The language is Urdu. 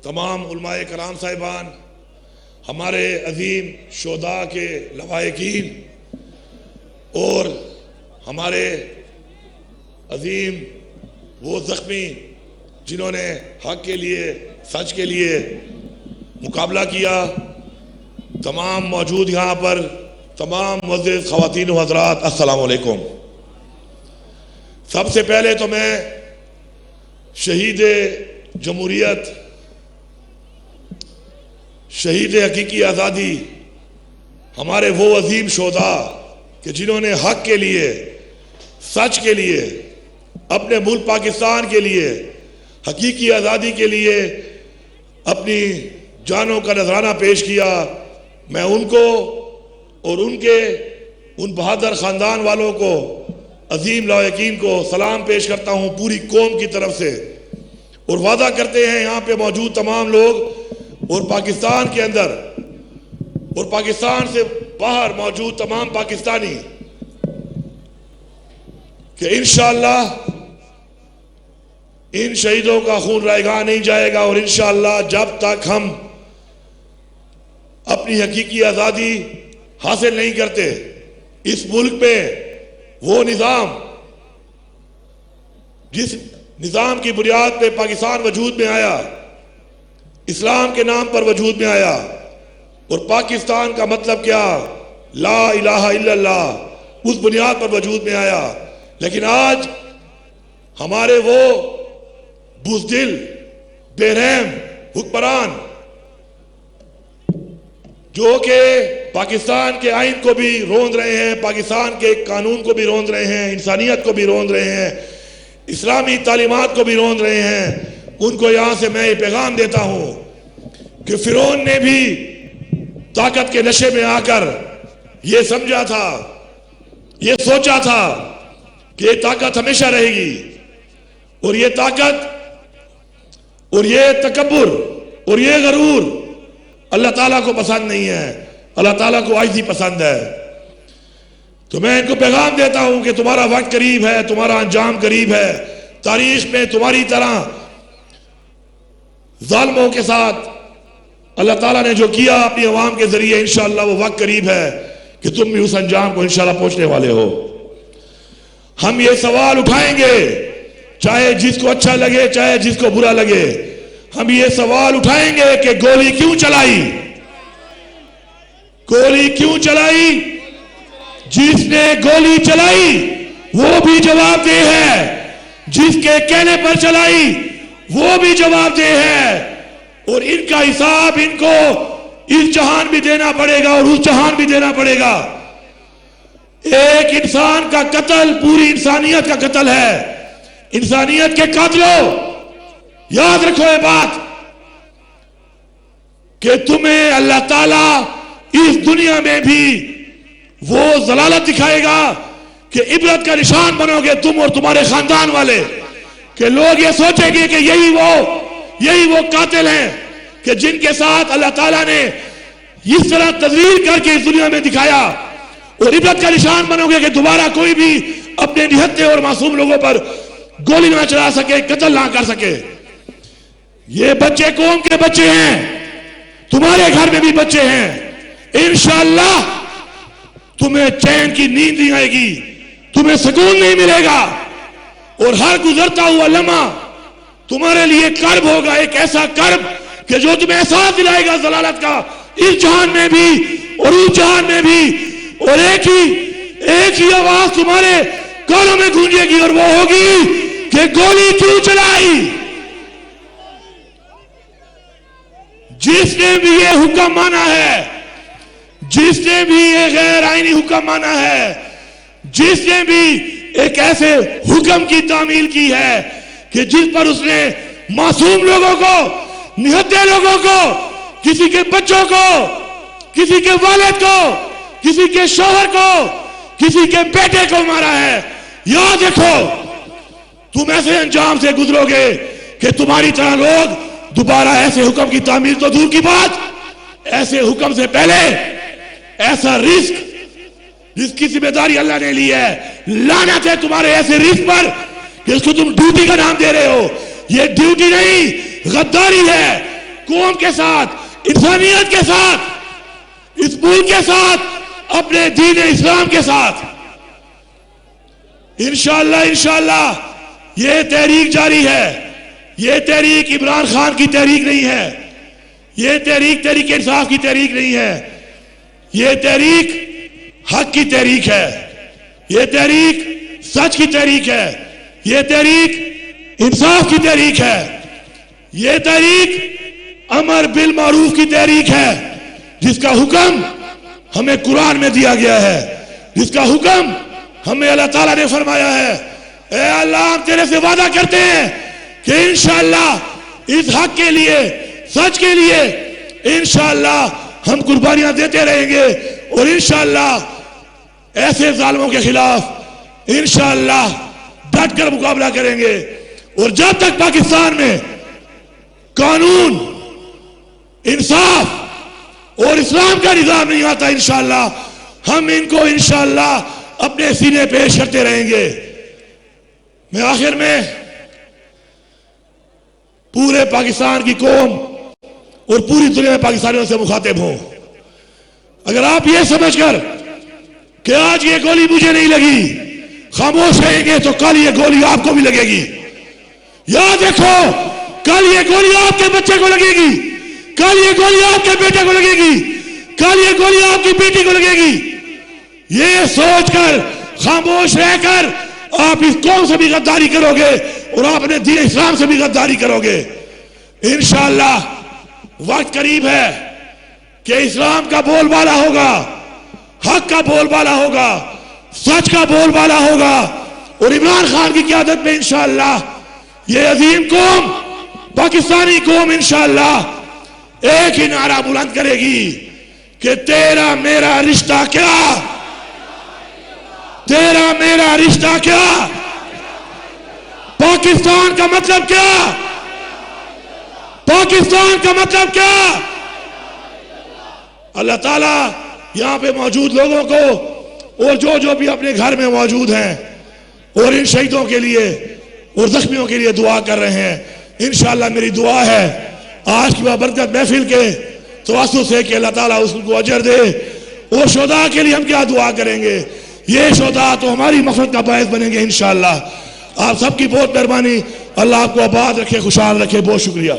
تمام علماء کرام صاحبان، ہمارے عظیم شہداء کے لواحقین اور ہمارے عظیم وہ زخمی جنہوں نے حق کے لیے، سچ کے لیے مقابلہ کیا، تمام موجود یہاں پر تمام معزز خواتین و حضرات، السلام علیکم۔ سب سے پہلے تو میں شہید جمہوریت، شہید حقیقی آزادی، ہمارے وہ عظیم شہداء کہ جنہوں نے حق کے لیے، سچ کے لیے، اپنے ملک پاکستان کے لیے، حقیقی آزادی کے لیے اپنی جانوں کا نذرانہ پیش کیا، میں ان کو اور ان بہادر خاندان والوں کو، عظیم لواحقین کو سلام پیش کرتا ہوں پوری قوم کی طرف سے، اور وعدہ کرتے ہیں یہاں پہ موجود تمام لوگ اور پاکستان کے اندر اور پاکستان سے باہر موجود تمام پاکستانی کہ انشاءاللہ ان شہیدوں کا خون رائیگاں نہیں جائے گا، اور انشاءاللہ جب تک ہم اپنی حقیقی آزادی حاصل نہیں کرتے، اس ملک میں وہ نظام جس نظام کی بنیاد پہ پاکستان وجود میں آیا، اسلام کے نام پر وجود میں آیا، اور پاکستان کا مطلب کیا، لا الہ الا اللہ، اس بنیاد پر وجود میں آیا، لیکن آج ہمارے وہ بزدل، بے رحم حکمران جو کہ پاکستان کے آئین کو بھی روند رہے ہیں، پاکستان کے قانون کو بھی روند رہے ہیں، انسانیت کو بھی روند رہے ہیں، اسلامی تعلیمات کو بھی روند رہے ہیں، ان کو یہاں سے میں یہ پیغام دیتا ہوں کہ فرعون نے بھی طاقت کے نشے میں آ کر یہ سمجھا تھا، یہ سوچا تھا کہ یہ طاقت ہمیشہ رہے گی، اور یہ طاقت اور یہ تکبر اور یہ غرور اللہ تعالیٰ کو پسند نہیں ہے، اللہ تعالیٰ کو عاجزی پسند ہے۔ تو میں ان کو پیغام دیتا ہوں کہ تمہارا وقت قریب ہے، تمہارا انجام قریب ہے، تاریخ میں تمہاری طرح ظالموں کے ساتھ اللہ تعالیٰ نے جو کیا اپنی عوام کے ذریعے، انشاءاللہ وہ وقت قریب ہے کہ تم بھی اس انجام کو انشاءاللہ پہنچنے والے ہو۔ ہم یہ سوال اٹھائیں گے، چاہے جس کو اچھا لگے چاہے جس کو برا لگے، ہم یہ سوال اٹھائیں گے کہ گولی کیوں چلائی، گولی کیوں چلائی، جس نے گولی چلائی وہ بھی جواب دہ ہے، جس کے کہنے پر چلائی وہ بھی جواب دہ ہے، اور ان کا حساب ان کو اس جہان بھی دینا پڑے گا اور اس جہان بھی دینا پڑے گا۔ ایک انسان کا قتل پوری انسانیت کا قتل ہے، انسانیت کے قاتلوں یاد رکھو یہ بات کہ تمہیں اللہ تعالیٰ اس دنیا میں بھی وہ ضلالت دکھائے گا کہ عبرت کا نشان بنو گے تم اور تمہارے خاندان والے، کہ لوگ یہ سوچیں گے کہ یہی وہ قاتل ہیں کہ جن کے ساتھ اللہ تعالیٰ نے اس طرح تذلیل کر کے اس دنیا میں دکھایا، اور عبرت کا نشان بنو گے کہ دوبارہ کوئی بھی اپنے نہتے اور معصوم لوگوں پر گولی نہ چلا سکے، قتل نہ کر سکے۔ یہ بچے قوم کے بچے ہیں، تمہارے گھر میں بھی بچے ہیں، انشاءاللہ تمہیں چین کی نیند نہیں آئے گی، تمہیں سکون نہیں ملے گا، اور ہر گزرتا ہوا لمحہ تمہارے لیے کرب ہوگا، ایک ایسا کرب کہ جو تمہیں احساس دلائے گا ضلالت کا، اس جہان میں بھی اور اس جہان میں بھی، اور ایک ہی آواز تمہارے کانوں میں گونجے گی، اور وہ ہوگی کہ گولی کیوں چلائی۔ جس نے بھی یہ حکم مانا ہے، جس نے بھی یہ غیر آئینی حکم مانا ہے، جس نے بھی ایک ایسے حکم کی تعمیل کی ہے کہ جس پر اس نے معصوم لوگوں کو، نہتے لوگوں کو، کسی کے بچوں کو، کسی کے والد کو، کسی کے شوہر کو، کسی کے بیٹے کو مارا ہے، یاد رکھو تم ایسے انجام سے گزرو گے کہ تمہاری طرح لوگ دوبارہ ایسے حکم کی تعمیل تو دور کی بات، ایسے حکم سے پہلے ایسا رزق جس کی ذمہ داری اللہ نے لی ہے، لعنت ہے تمہارے ایسے رزق پر کہ اس کو تم ڈیوٹی کا نام دے رہے ہو۔ یہ ڈیوٹی نہیں، غداری ہے، قوم کے ساتھ، انسانیت کے ساتھ، اس ملک کے ساتھ، اپنے دین اسلام کے ساتھ. انشاءاللہ یہ تحریک جاری ہے. یہ تحریک عمران خان کی تحریک نہیں ہے. یہ تحریک انصاف کی تحریک نہیں ہے. یہ تحریک حق کی تحریک ہے. یہ تحریک سچ کی تحریک ہے. یہ تحریک انصاف کی تحریک ہے. یہ تحریک امر بالمعروف کی تحریک ہے، جس کا حکم ہمیں قرآن میں دیا گیا ہے، جس کا حکم ہمیں اللہ تعالیٰ نے فرمایا ہے. اے اللہ، ہم تیرے سے وعدہ کرتے ہیں کہ انشاءاللہ اس حق کے لیے، سچ کے لیے انشاءاللہ ہم قربانیاں دیتے رہیں گے، اور انشاءاللہ ایسے ظالموں کے خلاف انشاءاللہ ڈٹ کر مقابلہ کریں گے. اور جب تک پاکستان میں قانون، انصاف اور اسلام کا نظام نہیں آتا، انشاءاللہ ہم ان کو انشاءاللہ اپنے سینے پیش کرتے رہیں گے. میں آخر میں پورے پاکستان کی قوم اور پوری دنیا میں پاکستانیوں سے مخاطب ہوں. اگر آپ یہ سمجھ کر کہ آج یہ گولی مجھے نہیں لگی خاموش رہیں گے تو کل یہ گولی آپ کو بھی لگے گی. یاد رکھو، کل یہ گولی آپ کے بچے کو لگے گی، کل یہ گولی آپ کے بیٹے کو لگے گی، کل یہ گولی آپ کی بیٹی کو لگے گی. یہ سوچ کر خاموش رہ کر آپ اس قوم سے بھی غداری کرو گے اور آپ اپنے دین اسلام سے بھی غداری کرو گے. انشاءاللہ وقت قریب ہے کہ اسلام کا بول بالا ہوگا، حق کا بول بالا ہوگا، سچ کا بول بالا ہوگا، اور عمران خان کی قیادت میں انشاءاللہ یہ عظیم قوم، پاکستانی قوم انشاءاللہ ایک ہی نعرہ بلند کرے گی کہ تیرا میرا رشتہ کیا، تیرا میرا رشتہ کیا، پاکستان کا مطلب کیا، پاکستان کا مطلب کیا. اللہ تعالیٰ یہاں پہ موجود لوگوں کو اور جو بھی اپنے گھر میں موجود ہیں اور ان شہیدوں کے لیے اور زخمیوں کے لیے دعا کر رہے ہیں، انشاءاللہ میری دعا ہے آج کی بابرکت محفل کے توسط سے کہ اللہ تعالیٰ اس کو اجر دے. اور شہداء کے لیے ہم کیا دعا کریں گے؟ یہ شہداء تو ہماری مغفرت کا باعث بنیں گے انشاءاللہ. آپ سب کی بہت مہربانی. اللہ آپ کو آباد رکھے، خوشحال رکھے. بہت شکریہ.